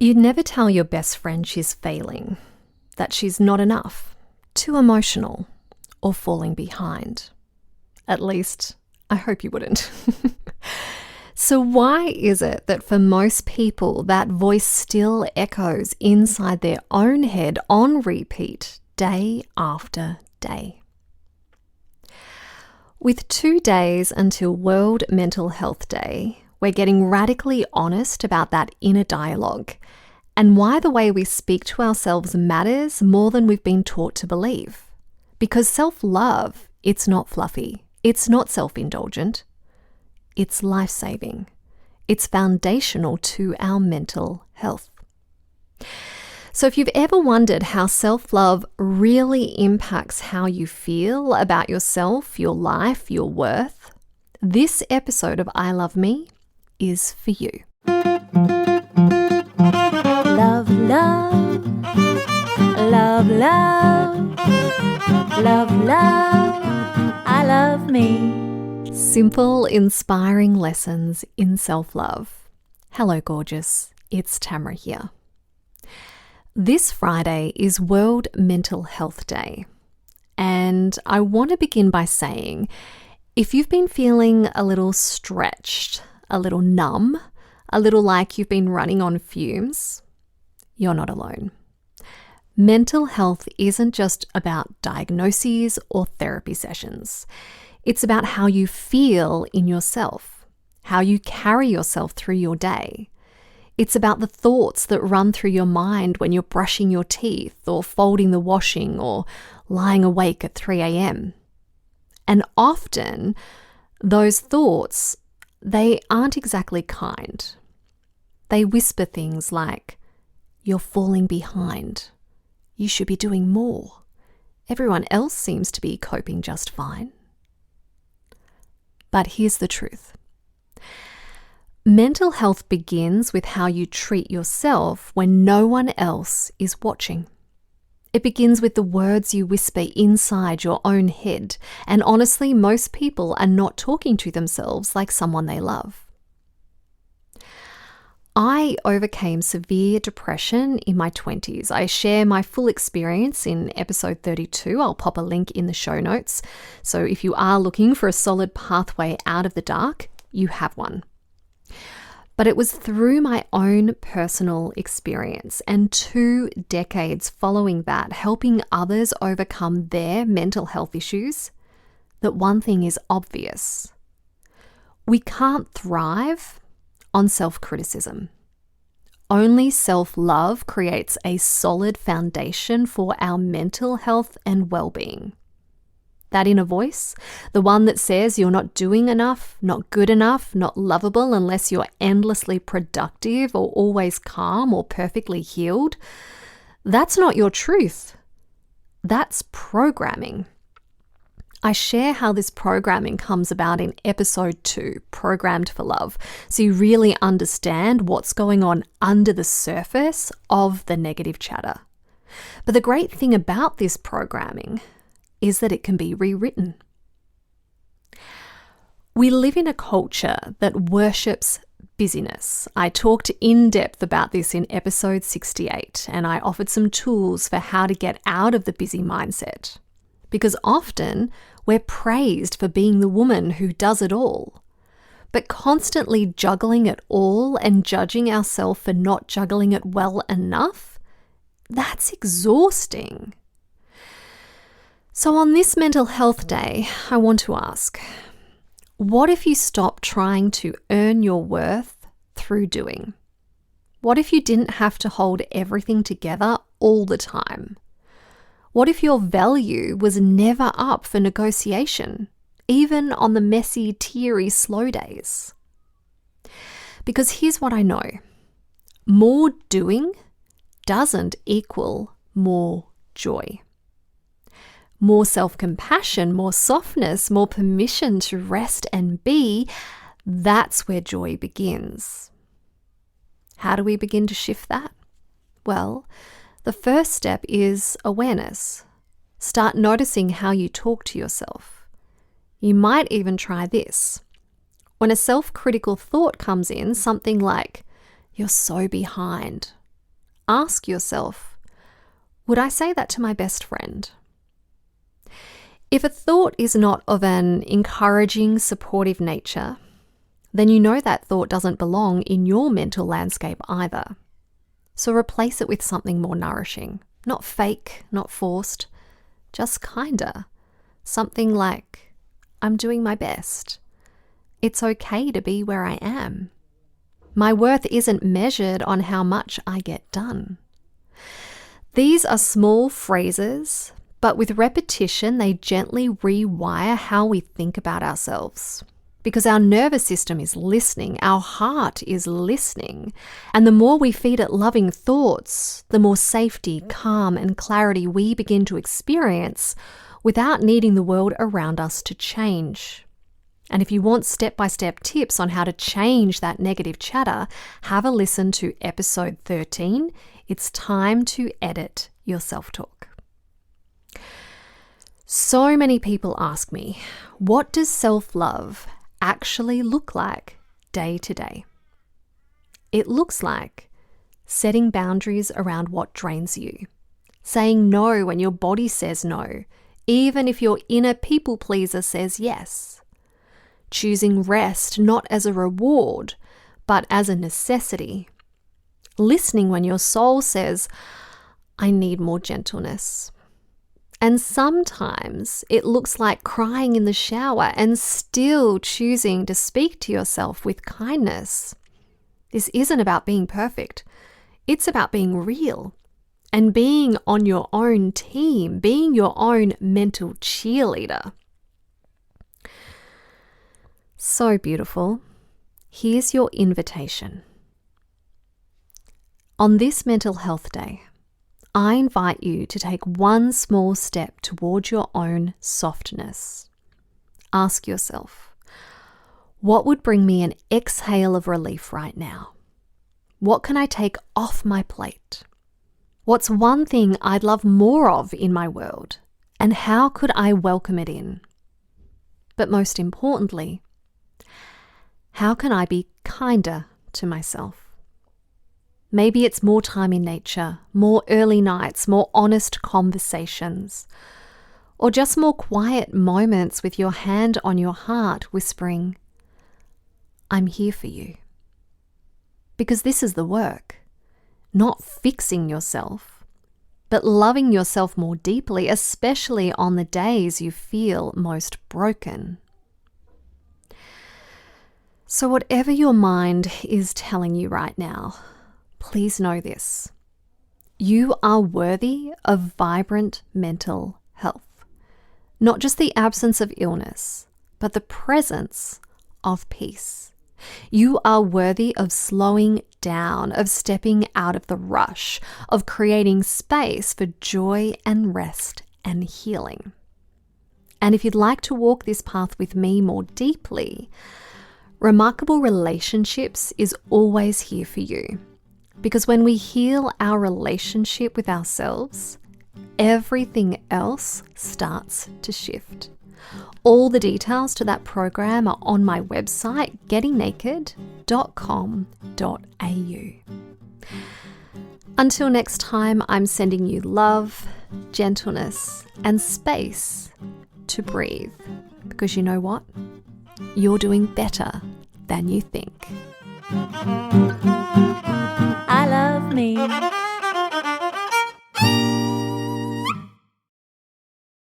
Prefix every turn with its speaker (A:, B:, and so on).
A: You'd never tell your best friend she's failing, that she's not enough, too emotional, or falling behind. At least, I hope you wouldn't. So why is it that for most people that voice still echoes inside their own head on repeat day after day? With 2 days until World Mental Health Day, we're getting radically honest about that inner dialogue and why the way we speak to ourselves matters more than we've been taught to believe. Because self-love, it's not fluffy. It's not self-indulgent. It's life-saving. It's foundational to our mental health. So if you've ever wondered how self-love really impacts how you feel about yourself, your life, your worth, this episode of I Love Me is for you.
B: Love, love, love, love, love, love, I love me.
A: Simple, inspiring lessons in self-love. Hello, gorgeous. It's Tamara here. This Friday is World Mental Health Day, and I want to begin by saying, if you've been feeling a little stretched, a little numb, a little like you've been running on fumes, you're not alone. Mental health isn't just about diagnoses or therapy sessions. It's about how you feel in yourself, how you carry yourself through your day. It's about the thoughts that run through your mind when you're brushing your teeth or folding the washing or lying awake at 3 a.m. And often, those thoughts, they aren't exactly kind. They whisper things like, "You're falling behind. You should be doing more. Everyone else seems to be coping just fine." But here's the truth. Mental health begins with how you treat yourself when no one else is watching. It begins with the words you whisper inside your own head, and honestly, most people are not talking to themselves like someone they love. I overcame severe depression in my 20s. I share my full experience in episode 32. I'll pop a link in the show notes. So if you are looking for a solid pathway out of the dark, you have one. But it was through my own personal experience and 2 decades following that, helping others overcome their mental health issues, that one thing is obvious. We can't thrive on self-criticism. Only self-love creates a solid foundation for our mental health and well-being. That inner voice, the one that says you're not doing enough, not good enough, not lovable unless you're endlessly productive or always calm or perfectly healed, that's not your truth. That's programming. I share how this programming comes about in episode 2, Programmed for Love, so you really understand what's going on under the surface of the negative chatter. But the great thing about this programming is that it can be rewritten. We live in a culture that worships busyness. I talked in depth about this in episode 68, and I offered some tools for how to get out of the busy mindset. Because often we're praised for being the woman who does it all. But constantly juggling it all and judging ourselves for not juggling it well enough, that's exhausting. So on this Mental Health Day, I want to ask, what if you stopped trying to earn your worth through doing? What if you didn't have to hold everything together all the time? What if your value was never up for negotiation, even on the messy, teary, slow days? Because here's what I know. More doing doesn't equal more joy. More self-compassion, more softness, more permission to rest and be, that's where joy begins. How do we begin to shift that? Well, the first step is awareness. Start noticing how you talk to yourself. You might even try this. When a self-critical thought comes in, something like, "You're so behind," ask yourself, would I say that to my best friend? If a thought is not of an encouraging, supportive nature, then you know that thought doesn't belong in your mental landscape either. So replace it with something more nourishing, not fake, not forced, just kinder. Something like, I'm doing my best. It's okay to be where I am. My worth isn't measured on how much I get done. These are small phrases, but with repetition, they gently rewire how we think about ourselves. Because our nervous system is listening, our heart is listening, and the more we feed it loving thoughts, the more safety, calm, and clarity we begin to experience without needing the world around us to change. And if you want step-by-step tips on how to change that negative chatter, have a listen to episode 13. It's time to edit your self-talk. So many people ask me, what does self-love actually look like day to day? It looks like setting boundaries around what drains you, saying no when your body says no, even if your inner people pleaser says yes, choosing rest not as a reward, but as a necessity, listening when your soul says, I need more gentleness. And sometimes it looks like crying in the shower and still choosing to speak to yourself with kindness. This isn't about being perfect. It's about being real and being on your own team, being your own mental cheerleader. So beautiful. Here's your invitation. On this mental health day, I invite you to take one small step towards your own softness. Ask yourself, what would bring me an exhale of relief right now? What can I take off my plate? What's one thing I'd love more of in my world? And how could I welcome it in? But most importantly, how can I be kinder to myself? Maybe it's more time in nature, more early nights, more honest conversations, or just more quiet moments with your hand on your heart whispering, I'm here for you. Because this is the work, not fixing yourself, but loving yourself more deeply, especially on the days you feel most broken. So whatever your mind is telling you right now, please know this. You are worthy of vibrant mental health. Not just the absence of illness, but the presence of peace. You are worthy of slowing down, of stepping out of the rush, of creating space for joy and rest and healing. And if you'd like to walk this path with me more deeply, Remarkable Relationships is always here for you. Because when we heal our relationship with ourselves, everything else starts to shift. All the details to that program are on my website, gettingnaked.com.au. Until next time, I'm sending you love, gentleness, and space to breathe. Because you know what? You're doing better than you think.
B: I love me.